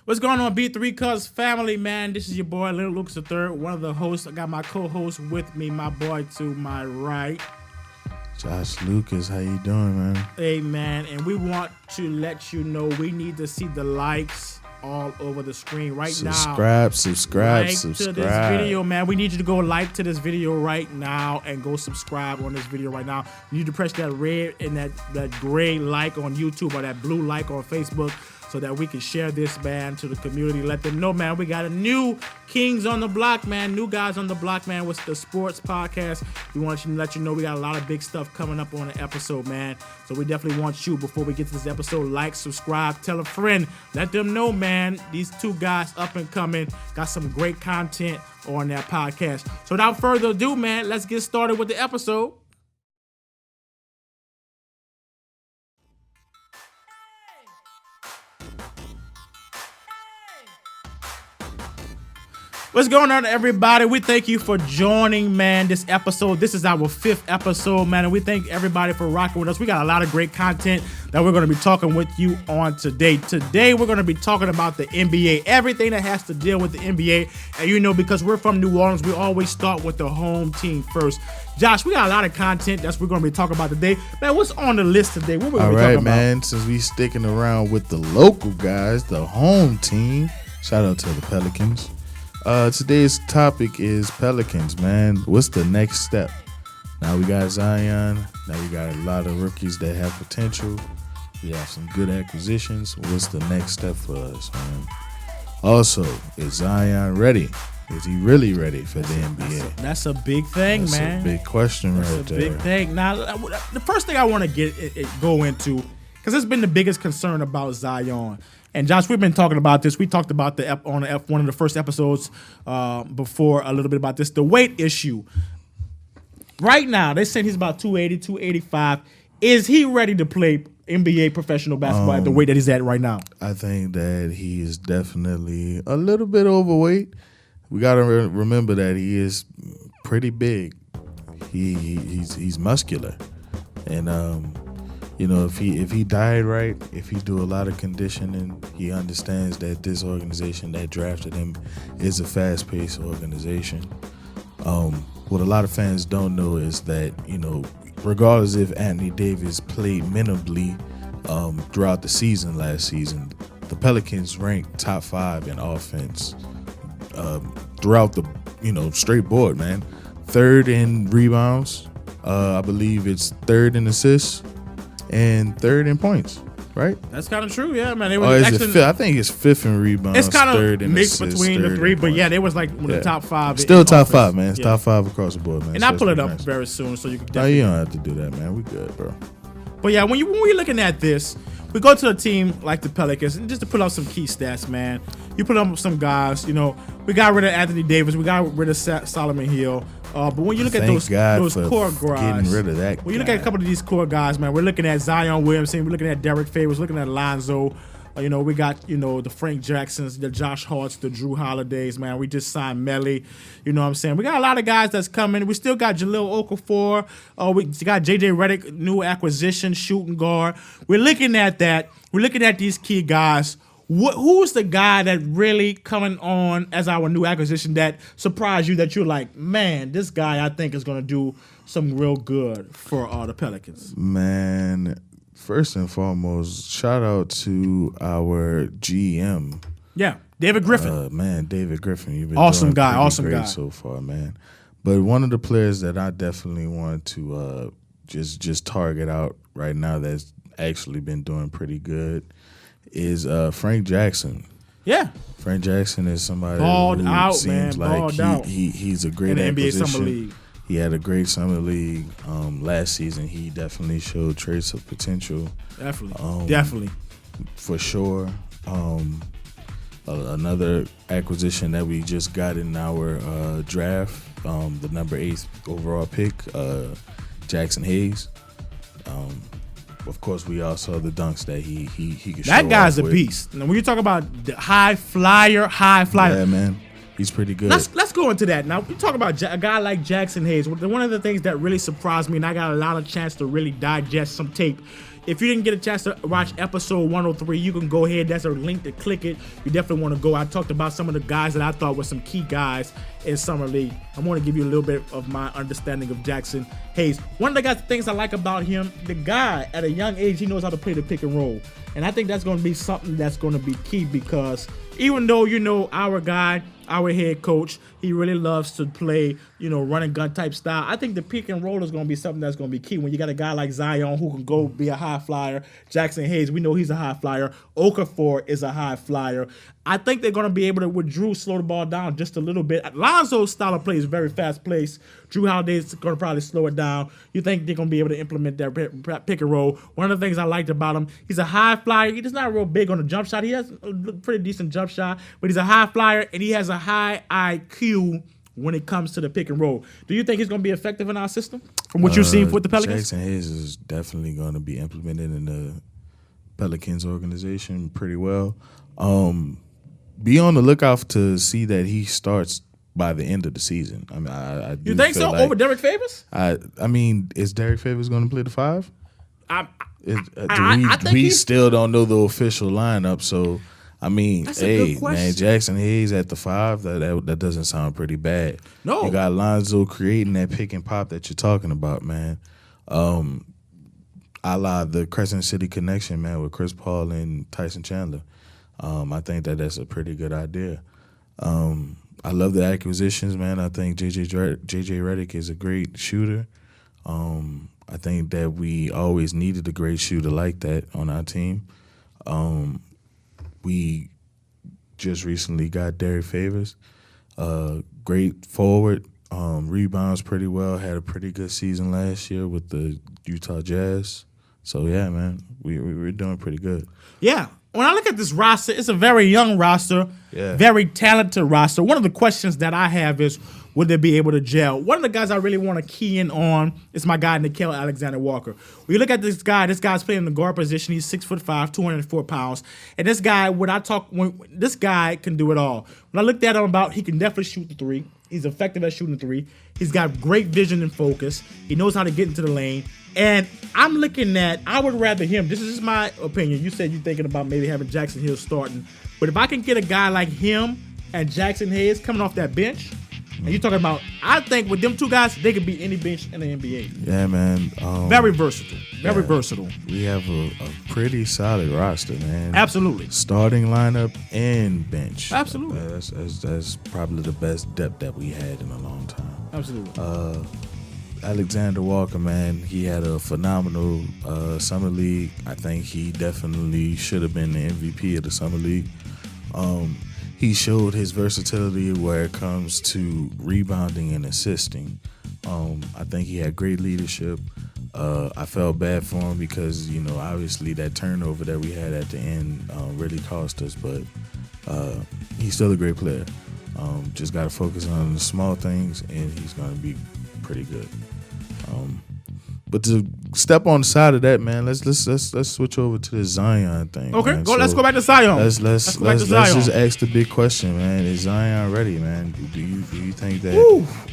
What's going on, B3CUZ family, man? This is your boy, Little Lucas III, one of the hosts. I got my co-host with me, my boy to my right. Josh Lucas, how you doing, man? Hey, man, and we want to let you know we need to see the likes all over the screen right now. Subscribe. To this video, man. We need you to go like to this video right now and go subscribe on this video right now. You need to press that red and that gray like on YouTube or that blue like on Facebook, so that we can share this, man, to the community. Let them know, man, we got a new kings on the block, man. New guys on the block, man, with the sports podcast. We want to let you know we got a lot of big stuff coming up on the episode, man. So we definitely want you, before we get to this episode, like, subscribe, tell a friend. Let them know, man, these two guys up and coming got some great content on that podcast. So without further ado, man, let's get started with the episode. What's going on, everybody? We thank you for joining, man, this episode. This is our 5th episode, man, and we thank everybody for rocking with us. We got a lot of great content that we're going to be talking with you on today. Today, we're going to be talking about the NBA, everything that has to deal with the NBA. And you know, because we're from New Orleans, we always start with the home team first. Josh, we got a lot of content that's we're going to be talking about today. Man, what's on the list today? What we're going to be talking about? All right, man, since we sticking around with the local guys, the home team, shout out to the Pelicans. Today's topic is Pelicans, man. What's the next step? Now we got Zion. Now we got a lot of rookies that have potential. We have some good acquisitions. What's the next step for us, man? Also, is Zion ready? Is he really ready for the NBA? That's a big thing, man. That's a big question right there. That's a big thing. Now, the first thing I want to go into, because it's been the biggest concern about Zion. And Josh, we've been talking about this. We talked about on one of the first episodes before a little bit about this, the weight issue. Right now, they said he's about 280, 285. Is he ready to play NBA professional basketball at the weight that he's at right now? I think that he is definitely a little bit overweight. We got to remember that he is pretty big. He's muscular, and you know, if he died right, if he do a lot of conditioning, he understands that this organization that drafted him is a fast-paced organization. What a lot of fans don't know is that, you know, regardless if Anthony Davis played minimally throughout the season last season, the Pelicans ranked top 5 in offense throughout the, you know, straight board, man. 3rd in rebounds. I believe it's 3rd in assists. And 3rd in points, right? That's kind of true, yeah, man. It was I think it's 5th in rebounds. It's kind of mixed assists, between the three, but yeah, they was like the top 5. Still top 5, man. It's top 5 across the board, man. And I'll pull it up very soon, so you can. No, you don't have to do that, man. We good, bro. But yeah, when we're looking at this, we go to a team like the Pelicans, and just to put up some key stats, man. You put up some guys, you know, we got rid of Anthony Davis, we got rid of Solomon Hill. But when you look at those core guys, getting rid of that. When you look at a couple of these core guys, man, we're looking at Zion Williamson, we're looking at Derek Favors, looking at Lonzo. You know, we got, you know, the Frank Jacksons, the Josh Harts, the Drew Holidays, man. We just signed Melly. You know what I'm saying? We got a lot of guys that's coming. We still got Jahlil Okafor. We got J.J. Redick, new acquisition, shooting guard. We're looking at that. We're looking at these key guys. Who's the guy that really coming on as our new acquisition that surprised you, that you're like, man, this guy I think is going to do some real good for the Pelicans? Man, first and foremost, shout out to our GM. Yeah, David Griffin. Man, David Griffin. You've been awesome doing guy great so far, man. But one of the players that I definitely want to just target out right now that's actually been doing pretty good is Frank Jackson. Yeah, Frank Jackson is somebody balled who out, seems man. like he's a great in the acquisition. NBA Summer League. He had a great summer league last season. He definitely showed traits of potential. Definitely, for sure. Another acquisition that we just got in our draft, the number 8 overall pick, Jackson Hayes. Of course, we all saw the dunks that he could show. That guy's a with. beast. Now, when you talk about the high flyer, yeah, man, he's pretty good. Let's go into that. Now, we talk about a guy like Jackson Hayes. One of the things that really surprised me, and I got a lot of chance to really digest some tape. If you didn't get a chance to watch episode 103, you can go ahead. That's a link to click it. You definitely want to go. I talked about some of the guys that I thought were some key guys in Summer League. I want to give you a little bit of my understanding of Jackson Hayes. One of the things I like about him, the guy at a young age, he knows how to play the pick and roll. And I think that's going to be something that's going to be key because even though, our guy, our head coach, he really loves to play, run and gun type style. I think the pick and roll is going to be something that's going to be key. When you got a guy like Zion who can go be a high flyer, Jackson Hayes, we know he's a high flyer. Okafor is a high flyer. I think they're going to be able to, with Drew, slow the ball down just a little bit. Lonzo's style of play is very fast paced. Drew Holiday's going to probably slow it down. You think they're going to be able to implement that pick and roll. One of the things I liked about him, he's a high flyer. He's not real big on the jump shot. He has a pretty decent jump shot, but he's a high flyer, and he has a high IQ when it comes to the pick and roll. Do you think he's going to be effective in our system from what you've seen with the Pelicans? Jackson Hayes is definitely going to be implemented in the Pelicans organization pretty well. Be on the lookout to see that he starts by the end of the season. I mean, I do. You think so? Over Derek Favors? I mean, is Derek Favors going to play the 5? I think we still don't know the official lineup, so I mean, hey, man, Jackson Hayes at the 5, that doesn't sound pretty bad. No. You got Lonzo creating that pick and pop that you're talking about, man. A la the Crescent City connection, man, with Chris Paul and Tyson Chandler. I think that's a pretty good idea. I love the acquisitions, man. I think JJ Redick is a great shooter. I think that we always needed a great shooter like that on our team. We just recently got Derek Favors, great forward, rebounds pretty well, had a pretty good season last year with the Utah Jazz. So, yeah, man, we're doing pretty good. Yeah. When I look at this roster, it's a very young roster, very talented roster. One of the questions that I have is, would they be able to gel? One of the guys I really want to key in on is my guy, Nickeil Alexander-Walker. When you look at this guy's playing in the guard position. He's 6'5", 204 pounds. And this guy, this guy can do it all. When I looked at him he can definitely shoot the 3. He's effective at shooting the 3. He's got great vision and focus. He knows how to get into the lane. And I'm looking at, I would rather him, this is just my opinion. You said you're thinking about maybe having Jackson Hill starting. But if I can get a guy like him and Jackson Hayes coming off that bench, and you're talking about, I think with them two guys, they could be any bench in the NBA. Yeah, man. Very versatile. Very versatile. We have a pretty solid roster, man. Absolutely. Starting lineup and bench. Absolutely. That's probably the best depth that we had in a long time. Absolutely. Alexander Walker, man, he had a phenomenal summer league. I think he definitely should have been the MVP of the summer league. He showed his versatility where it comes to rebounding and assisting. I think he had great leadership. I felt bad for him because, obviously that turnover that we had at the end really cost us, but he's still a great player. Just got to focus on the small things, and he's going to be pretty good. But to step on the side of that, man, let's switch over to the Zion thing. Okay, man. let's go back to Zion. Let's just ask the big question, man. Is Zion ready, man? Do you think that?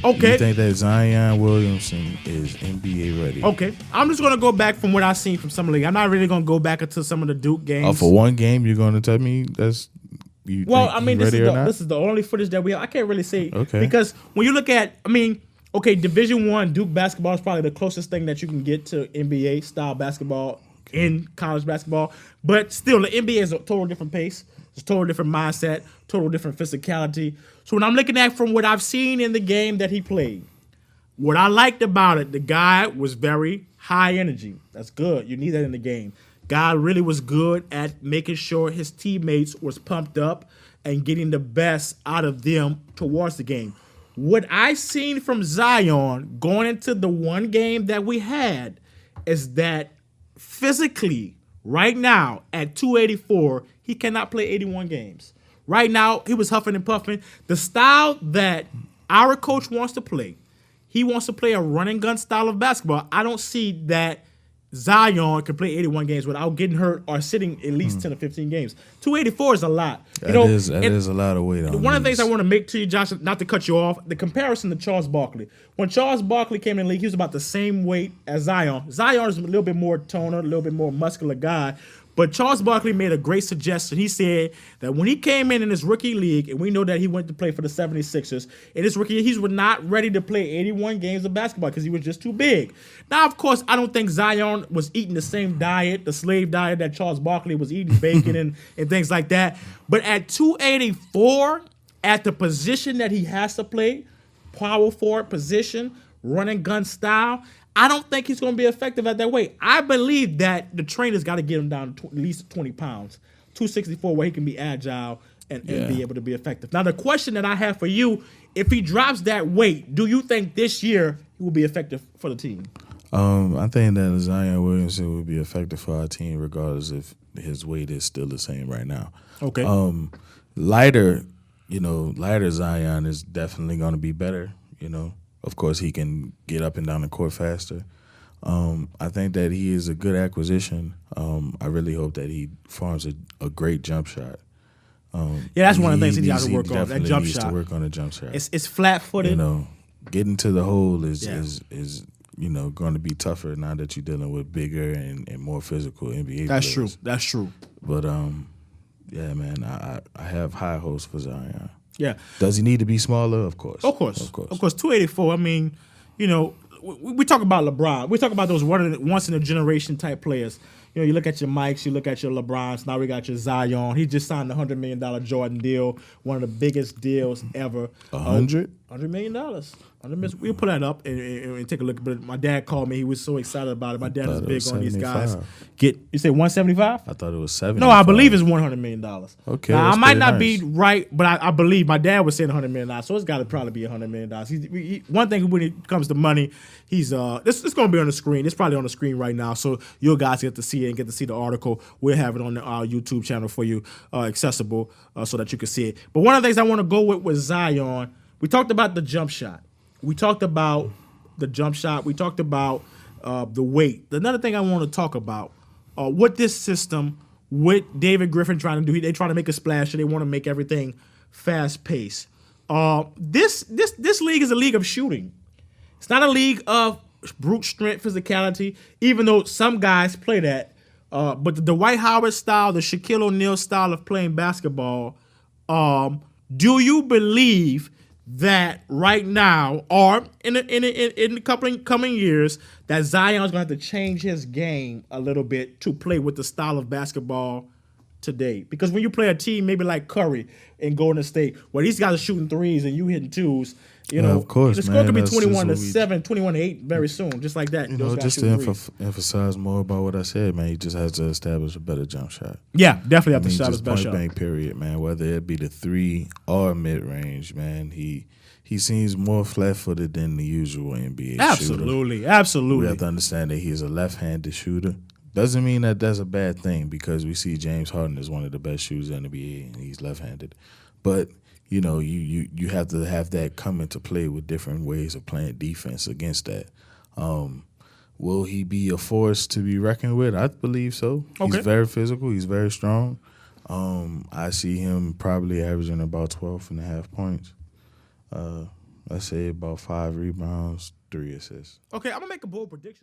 Okay. Do you think that Zion Williamson is NBA ready? Okay, I'm just gonna go back from what I've seen from Summer League. I'm not really gonna go back into some of the Duke games. For one game, you're gonna tell me that's. This is the only footage that we have. I can't really say because when you look at, Division I Duke basketball is probably the closest thing that you can get to NBA style basketball in college basketball. But still, the NBA is a total different pace. It's a total different mindset, total different physicality. So when I'm looking at from what I've seen in the game that he played, what I liked about it, the guy was very high energy. That's good. You need that in the game. Guy really was good at making sure his teammates was pumped up and getting the best out of them towards the game. What I seen from Zion going into the one game that we had is that physically, right now, at 284, he cannot play 81 games. Right now, he was huffing and puffing. The style that our coach wants to play, he wants to play a run and gun style of basketball. I don't see that Zion can play 81 games without getting hurt or sitting at least 10 or 15 games. 284 is a lot. That is a lot of weight on one of the things I want to make to you, Josh, not to cut you off, the comparison to Charles Barkley. When Charles Barkley came in the league, he was about the same weight as Zion. Zion is a little bit more toner, a little bit more muscular guy. But Charles Barkley made a great suggestion. He said that when he came in his rookie league, and we know that he went to play for the 76ers, in his rookie year, he was not ready to play 81 games of basketball because he was just too big. Now, of course, I don't think Zion was eating the same diet, the slave diet that Charles Barkley was eating, bacon and things like that. But at 284, at the position that he has to play, power forward position, running gun style, I don't think he's going to be effective at that weight. I believe that the trainer's got to get him down to at least 20 pounds, 264, where he can be agile and be able to be effective. Now, the question that I have for you, if he drops that weight, do you think this year he will be effective for the team? I think that Zion Williamson will be effective for our team regardless if his weight is still the same right now. Okay. Lighter Zion is definitely going to be better, Of course, he can get up and down the court faster. I think that he is a good acquisition. I really hope that he forms a great jump shot. That's one of the things he has to work on. That jump needs shot. To work on the jump shot. It's flat-footed. Getting to the hole is going to be tougher now that you're dealing with bigger and more physical NBA players. That's true. But man, I have high hopes for Zion. Yeah. Does he need to be smaller? Of course. Of course. 284. I mean, we talk about LeBron. We talk about those once in a generation type players. You look at your Mikes, you look at your LeBrons. Now we got your Zion. He just signed a $100 million Jordan deal, one of the biggest deals ever. $100 million. We'll put that up and take a look. But my dad called me. He was so excited about it. My dad is big on these guys. You say 175? I thought it was 70. No, I believe it's $100 million. Okay. Now, I might not be right, but I believe my dad was saying $100 million, so it's got to probably be $100 million. One thing when it comes to money, he's this is going to be on the screen. It's probably on the screen right now, so you guys get to see it and get to see the article. We'll have it on our YouTube channel for you, accessible, so that you can see it. But one of the things I want to go with Zion, we talked about the jump shot. We talked about the jump shot. We talked about the weight. Another thing I want to talk about, what this system, with David Griffin trying to do, they try to make a splash and they want to make everything fast-paced. This league is a league of shooting. It's not a league of brute strength, physicality, even though some guys play that. But the Dwight Howard style, the Shaquille O'Neal style of playing basketball, do you believe that right now, or in a couple coming years, that Zion's going to have to change his game a little bit to play with the style of basketball today? Because when you play a team maybe like Curry in Golden State, where these guys are shooting threes and you hitting twos, of course, the score could be 21-7, 21-8 very soon, just like that. Just to emphasize more about what I said, man, he just has to establish a better jump shot. Yeah, definitely have to establish a better shot. Point blank, period, man. Whether it be the three or mid range, man, he seems more flat-footed than the usual NBA shooter. Absolutely. We have to understand that he's a left-handed shooter. Doesn't mean that that's a bad thing, because we see James Harden is one of the best shooters in the NBA, and he's left-handed. But you have to have that come into play with different ways of playing defense against that. Will he be a force to be reckoned with? I believe so. Okay. He's very physical. He's very strong. I see him probably averaging about 12.5 points. Let's say about 5 rebounds, 3 assists. Okay, I'm going to make a bold prediction.